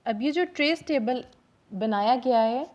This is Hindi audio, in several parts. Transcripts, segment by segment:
अब ये जो ट्रेस टेबल बनाया गया है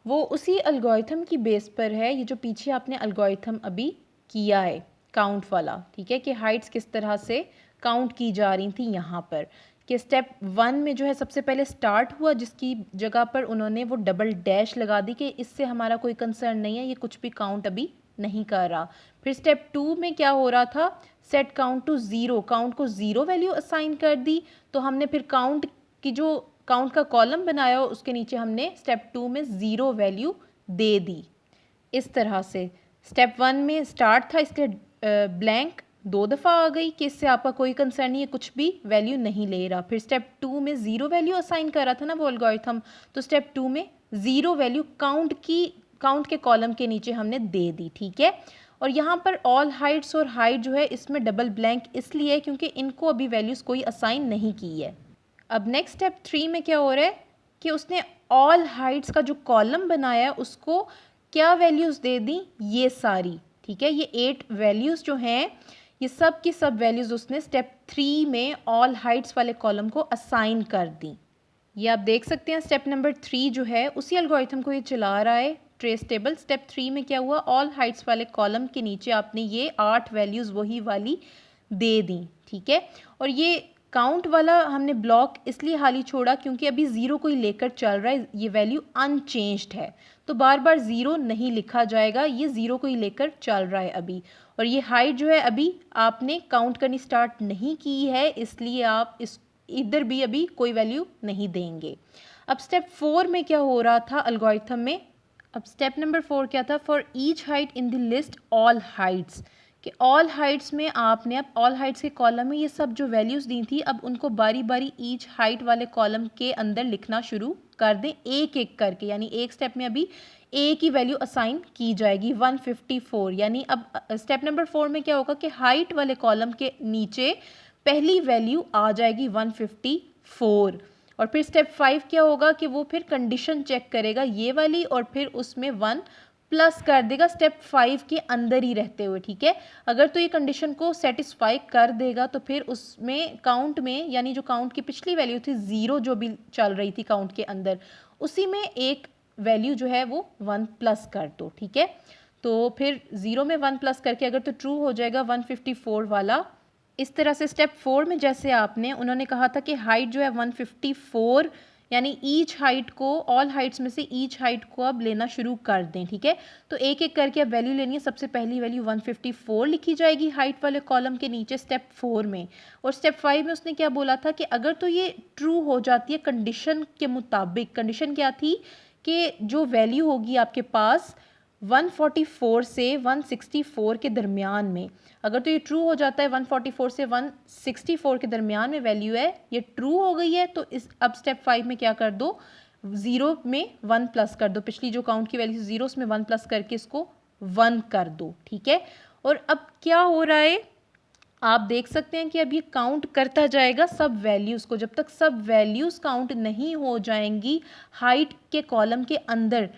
वो उसी अलगोरिथम की बेस पर है, ये जो पीछे आपने अलगोरिथम अभी किया है काउंट वाला, ठीक है, कि हाइट्स किस तरह से काउंट की जा रही थी यहाँ पर, कि स्टेप 1 में जो है सबसे पहले स्टार्ट हुआ जिसकी जगह पर उन्होंने वो डबल डैश लगा दी कि इससे हमारा कोई कंसर्न नहीं है, ये कुछ भी काउंट अभी नहीं कर रहा। फिर स्टेप 2 में क्या हो रहा था, set count to zero, count को ज़ीरो वैल्यू असाइन कर दी, तो हमने फिर काउंट की जो काउंट का कॉलम बनाया उसके नीचे हमने स्टेप 2 में ज़ीरो वैल्यू दे दी। इस तरह से स्टेप 1 में स्टार्ट था इसलिए ब्लैंक 2 दफ़ा आ गई कि इससे आपका कोई कंसर्न नहीं है, कुछ भी वैल्यू नहीं ले रहा। फिर स्टेप 2 में ज़ीरो वैल्यू असाइन कर रहा था ना वो एल्गोरिथम, तो स्टेप 2 में ज़ीरो वैल्यू काउंट के कॉलम के नीचे हमने दे दी, ठीक है। और यहाँ पर ऑल हाइट्स और हाइट जो है इसमें डबल ब्लैंक इसलिए है क्योंकि इनको अभी वैल्यूज़ कोई असाइन नहीं की है। अब नेक्स्ट स्टेप 3 में क्या हो रहा है कि उसने ऑल हाइट्स का जो कॉलम बनाया है उसको क्या वैल्यूज़ दे दी, ये सारी, ठीक है, ये 8 वैल्यूज़ जो हैं ये सब की सब वैल्यूज़ उसने स्टेप 3 में ऑल हाइट्स वाले कॉलम को असाइन कर दी। ये आप देख सकते हैं स्टेप नंबर 3 जो है उसी एल्गोरिथम को ये चला रहा है ट्रेस टेबल। स्टेप 3 में क्या हुआ, ऑल हाइट्स वाले कॉलम के नीचे आपने ये 8 वैल्यूज़ वही वाली दे दी, ठीक है। और ये काउंट वाला हमने ब्लॉक इसलिए खाली छोड़ा क्योंकि अभी ज़ीरो कोई लेकर चल रहा है, ये वैल्यू अनचेंज्ड है, तो बार बार ज़ीरो नहीं लिखा जाएगा, ये ज़ीरो कोई लेकर चल रहा है अभी। और ये हाइट जो है अभी आपने काउंट करनी स्टार्ट नहीं की है, इसलिए आप इधर भी अभी कोई वैल्यू नहीं देंगे। अब स्टेप 4 में क्या हो रहा था एल्गोरिथम में, अब स्टेप नंबर 4 क्या था, for each height in the list all Heights, कि ऑल हाइट्स में आपने अब ऑल हाइट्स के कॉलम में ये सब जो वैल्यूज़ दी थी अब उनको बारी बारी ईच हाइट वाले कॉलम के अंदर लिखना शुरू कर दें एक एक करके, यानी एक स्टेप में अभी एक ही वैल्यू असाइन की जाएगी 154। यानी अब स्टेप नंबर 4 में क्या होगा कि हाइट वाले कॉलम के नीचे पहली वैल्यू आ जाएगी 154। और फिर स्टेप 5 क्या होगा कि वो फिर कंडीशन चेक करेगा ये वाली और फिर उसमें 1 प्लस कर देगा स्टेप 5 के अंदर ही रहते हुए, ठीक है। अगर तो ये कंडीशन को सेटिस्फाई कर देगा तो फिर उसमें काउंट में, यानी जो काउंट की पिछली वैल्यू थी ज़ीरो जो भी चल रही थी काउंट के अंदर, उसी में एक वैल्यू जो है वो 1 प्लस कर दो, ठीक है। तो फिर ज़ीरो में 1 प्लस करके अगर तो ट्रू हो जाएगा 154 वाला। इस तरह से स्टेप 4 में जैसे आपने उन्होंने कहा था कि हाइट जो है 154, यानी ईच हाइट को, ऑल हाइट्स में से ईच हाइट को अब लेना शुरू कर दें, ठीक है। तो एक एक करके अब वैल्यू लेनी है, सबसे पहली वैल्यू 154 लिखी जाएगी हाइट वाले कॉलम के नीचे स्टेप 4 में। और स्टेप 5 में उसने क्या बोला था कि अगर तो ये ट्रू हो जाती है कंडीशन के मुताबिक, कंडीशन क्या थी कि जो वैल्यू होगी आपके पास 144 से 164 के दरमियान में, अगर तो ये ट्रू हो जाता है 144 से 164 के दरमियान में वैल्यू है, ये ट्रू हो गई है, तो इस अब स्टेप 5 में क्या कर दो, ज़ीरो में 1 प्लस कर दो, पिछली जो काउंट की वैल्यू ज़ीरो उसमें 1 प्लस करके इसको 1 कर दो, ठीक है। और अब क्या हो रहा है आप देख सकते हैं कि अब ये काउंट करता जाएगा सब वैल्यूज़ को, जब तक सब वैल्यूज़ काउंट नहीं हो जाएंगी हाइट के कॉलम के अंदर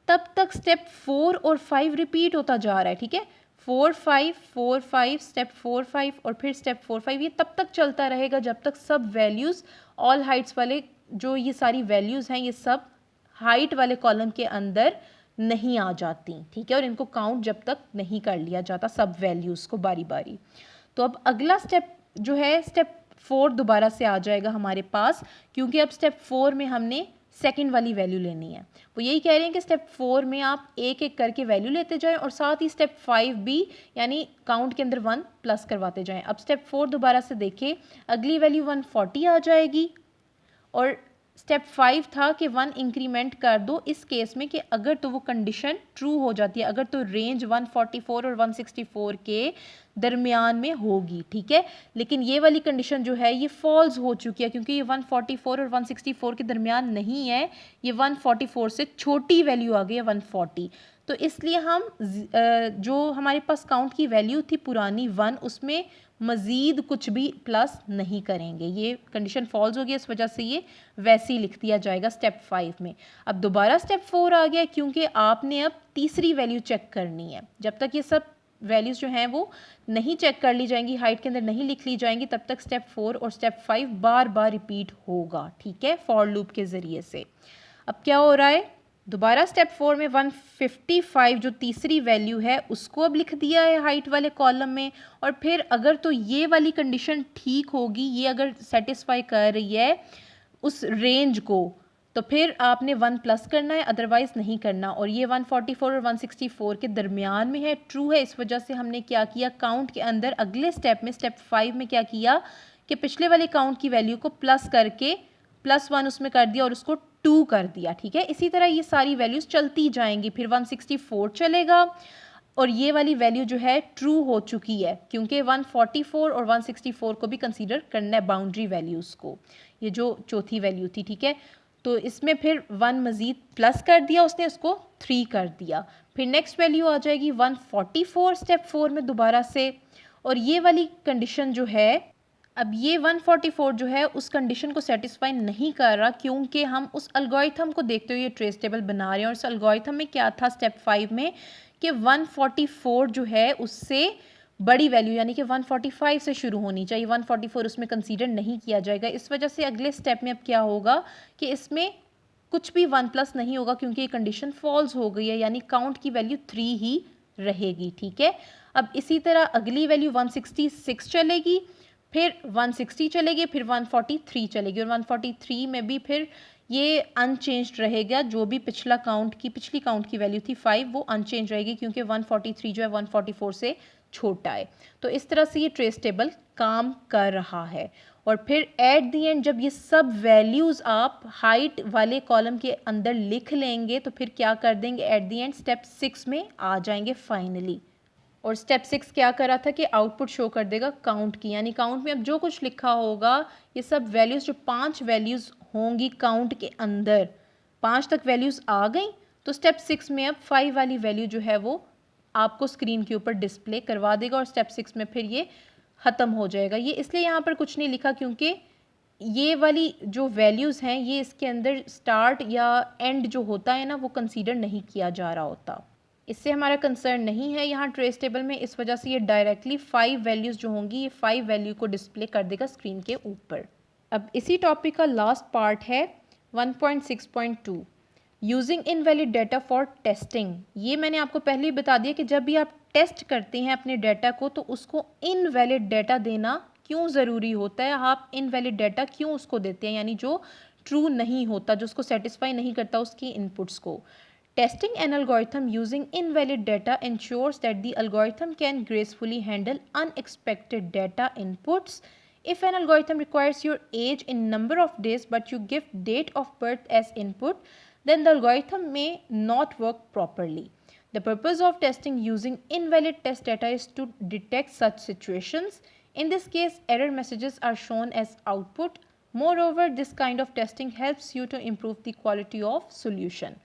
तब तक स्टेप 4 और 5 रिपीट होता जा रहा है, ठीक है। 4 5 4 5 स्टेप 4 5 और फिर स्टेप 4 5, ये तब तक चलता रहेगा जब तक सब वैल्यूज़ ऑल हाइट्स वाले जो ये सारी वैल्यूज़ हैं ये सब हाइट वाले कॉलम के अंदर नहीं आ जाती, ठीक है। और इनको काउंट जब तक नहीं कर लिया जाता सब वैल्यूज़ को बारी बारी। तो अब अगला स्टेप जो है स्टेप 4 दोबारा से आ जाएगा हमारे पास, क्योंकि अब स्टेप 4 में हमने सेकंड वाली वैल्यू लेनी है। वो यही कह रहे हैं कि स्टेप 4 में आप एक एक करके वैल्यू लेते जाएं और साथ ही स्टेप 5 भी, यानी काउंट के अंदर 1 प्लस करवाते जाएं। अब स्टेप 4 दोबारा से देखें, अगली वैल्यू 140 आ जाएगी और स्टेप 5 था कि 1 इंक्रीमेंट कर दो इस केस में कि अगर तो वो कंडीशन ट्रू हो जाती है, अगर तो रेंज 144 और 164 के दरमियान में होगी, ठीक है। लेकिन ये वाली कंडीशन जो है ये फॉल्स हो चुकी है क्योंकि ये 144 और 164 के दरमियान नहीं है, ये 144 से छोटी वैल्यू आ गई है 140। तो इसलिए हम जो हमारे पास काउंट की वैल्यू थी पुरानी 1, उसमें मज़ीद कुछ भी प्लस नहीं करेंगे, ये कंडीशन फॉल्स हो गई, इस वजह से ये वैसे ही लिख दिया जाएगा स्टेप 5 में। अब दोबारा स्टेप 4 आ गया क्योंकि आपने अब तीसरी वैल्यू चेक करनी है। जब तक ये सब वैल्यूज़ जो हैं वो नहीं चेक कर ली जाएंगी, हाइट के अंदर नहीं लिख ली जाएंगी, तब तक स्टेप 4 और स्टेप 5 बार बार रिपीट होगा, ठीक है, फॉर लूप के ज़रिए से। अब क्या हो रहा है, दोबारा स्टेप 4 में 155 जो तीसरी वैल्यू है उसको अब लिख दिया है हाइट वाले कॉलम में, और फिर अगर तो ये वाली कंडीशन ठीक होगी, ये अगर सेटिस्फाई कर रही है उस रेंज को, तो फिर आपने 1 प्लस करना है, अदरवाइज़ नहीं करना। और ये 144 और 164 के दरमियान में है, ट्रू है, इस वजह से हमने क्या किया, काउंट के अंदर अगले स्टेप में स्टेप 5 में क्या किया कि पिछले वाले काउंट की वैल्यू को प्लस करके +1 उसमें कर दिया और उसको 2 कर दिया, ठीक है। इसी तरह ये सारी वैल्यूज़ चलती जाएंगी, फिर 164 चलेगा और ये वाली वैल्यू जो है ट्रू हो चुकी है, क्योंकि 144 और 164 को भी कंसीडर करना है बाउंड्री वैल्यूज़ को, ये जो चौथी वैल्यू थी, ठीक है। तो इसमें फिर 1 मज़ीद प्लस कर दिया उसने, उसको 3 कर दिया। फिर नेक्स्ट वैल्यू आ जाएगी 144 स्टेप 4 में दोबारा से, और ये वाली कंडीशन जो है, अब ये 144 जो है उस कंडीशन को सेटिस्फाई नहीं कर रहा, क्योंकि हम उस एल्गोरिथम को देखते हुए ट्रेस टेबल बना रहे हैं, और उस एल्गोरिथम में क्या था स्टेप 5 में कि 144 जो है उससे बड़ी वैल्यू यानी कि 145 से शुरू होनी चाहिए, 144 उसमें कंसीडर नहीं किया जाएगा। इस वजह से अगले स्टेप में अब क्या होगा कि इसमें कुछ भी 1 प्लस नहीं होगा, क्योंकि ये कंडीशन फॉल्स हो गई है, यानी काउंट की वैल्यू 3 ही रहेगी, ठीक है। अब इसी तरह अगली वैल्यू 166 चलेगी, फिर 160 चलेगी, फिर 143 चलेगी, और 143 में भी फिर ये अनचेंज्ड रहेगा, जो भी पिछली काउंट की वैल्यू थी 5 वो अनचेंज रहेगी, क्योंकि 143 जो है 144 से छोटा है। तो इस तरह से ये ट्रेस टेबल काम कर रहा है। और फिर एट द एंड जब ये सब वैल्यूज़ आप हाइट वाले कॉलम के अंदर लिख लेंगे, तो फिर क्या कर देंगे, एट द एंड स्टेप 6 में आ जाएंगे फाइनली। और स्टेप 6 क्या कर रहा था कि आउटपुट शो कर देगा काउंट की, यानी काउंट में अब जो कुछ लिखा होगा ये सब वैल्यूज़, जो 5 वैल्यूज़ होंगी काउंट के अंदर, 5 तक वैल्यूज़ आ गई, तो स्टेप 6 में अब 5 वाली वैल्यू जो है वो आपको स्क्रीन के ऊपर डिस्प्ले करवा देगा, और स्टेप 6 में फिर ये ख़त्म हो जाएगा। ये इसलिए यहाँ पर कुछ नहीं लिखा क्योंकि ये वाली जो वैल्यूज़ हैं ये इसके अंदर स्टार्ट या एंड जो होता है ना वो कंसीडर नहीं किया जा रहा होता, इससे हमारा कंसर्न नहीं है यहाँ ट्रेस टेबल में। इस वजह से ये डायरेक्टली 5 वैल्यूज़ जो होंगी ये 5 वैल्यू को डिस्प्ले कर देगा स्क्रीन के ऊपर। अब इसी टॉपिक का लास्ट पार्ट है 1.6.2 using invalid data for testing. ये मैंने आपको पहले ही बता दिया कि जब भी आप टेस्ट करते हैं अपने डाटा को तो उसको इनवैलिड डाटा देना क्यों ज़रूरी होता है, आप इनवैलिड डाटा क्यों उसको देते हैं, यानी जो ट्रू नहीं होता, जो उसको सेटिस्फाई नहीं करता उसकी इनपुट्स को। Testing an algorithm using invalid data ensures that the algorithm can gracefully handle unexpected data inputs. If an algorithm requires your age in number of days but you give date of birth as input, then the algorithm may not work properly. The purpose of testing using invalid test data is to detect such situations. In this case, error messages are shown as output. Moreover, this kind of testing helps you to improve the quality of solution.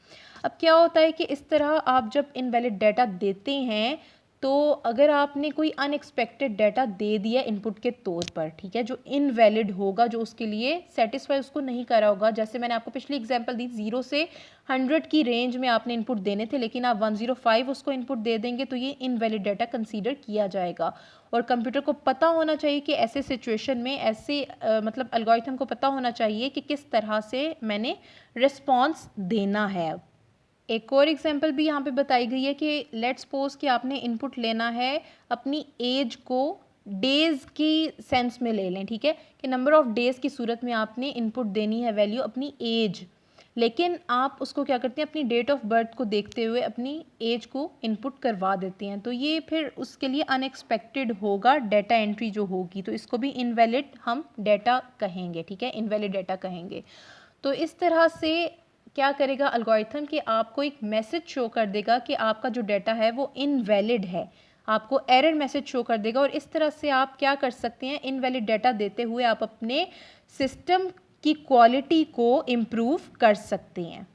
अब क्या होता है कि इस तरह आप जब इनवैलिड डाटा देते हैं तो अगर आपने कोई अनएक्सपेक्टेड डाटा दे दिया इनपुट के तौर पर, ठीक है, जो इनवैलिड होगा, जो उसके लिए सेटिस्फाई उसको नहीं करा होगा, जैसे मैंने आपको पिछली एग्जांपल दी 0 से 100 की रेंज में आपने इनपुट देने थे लेकिन आप 105 उसको इनपुट दे देंगे तो ये इनवैलिड डाटा कंसीडर किया जाएगा। और कंप्यूटर को पता होना चाहिए कि ऐसे सिचुएशन में ऐसे मतलब एल्गोरिथम को पता होना चाहिए कि किस तरह से मैंने रिस्पॉन्स देना है। एक और एग्जांपल भी यहाँ पे बताई गई है कि लेट्स सपोज कि आपने इनपुट लेना है अपनी एज को डेज़ की सेंस में ले लें, ठीक है, कि नंबर ऑफ़ डेज़ की सूरत में आपने इनपुट देनी है वैल्यू अपनी एज, लेकिन आप उसको क्या करते हैं अपनी डेट ऑफ बर्थ को देखते हुए अपनी एज को इनपुट करवा देते हैं, तो ये फिर उसके लिए अनएक्सपेक्टेड होगा डाटा एंट्री जो होगी, तो इसको भी इनवैलिड हम डाटा कहेंगे, ठीक है, इनवैलिड डाटा कहेंगे। तो इस तरह से क्या करेगा एल्गोरिथम कि आपको एक मैसेज शो कर देगा कि आपका जो डाटा है वो इनवैलिड है, आपको एरर मैसेज शो कर देगा, और इस तरह से आप क्या कर सकते हैं इनवैलिड डाटा देते हुए आप अपने सिस्टम की क्वालिटी को इम्प्रूव कर सकते हैं।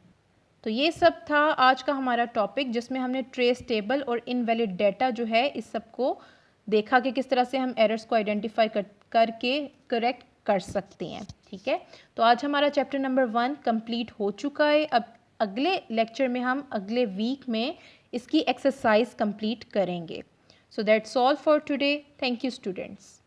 तो ये सब था आज का हमारा टॉपिक जिसमें हमने ट्रेस टेबल और इनवैलिड डाटा जो है इस सब को देखा कि किस तरह से हम एरर्स को आइडेंटिफाई करके करेक्ट कर सकते हैं, ठीक है। तो आज हमारा चैप्टर नंबर 1 कंप्लीट हो चुका है। अब अगले लेक्चर में हम अगले वीक में इसकी एक्सरसाइज कंप्लीट करेंगे। So that's all for today. Thank you, students.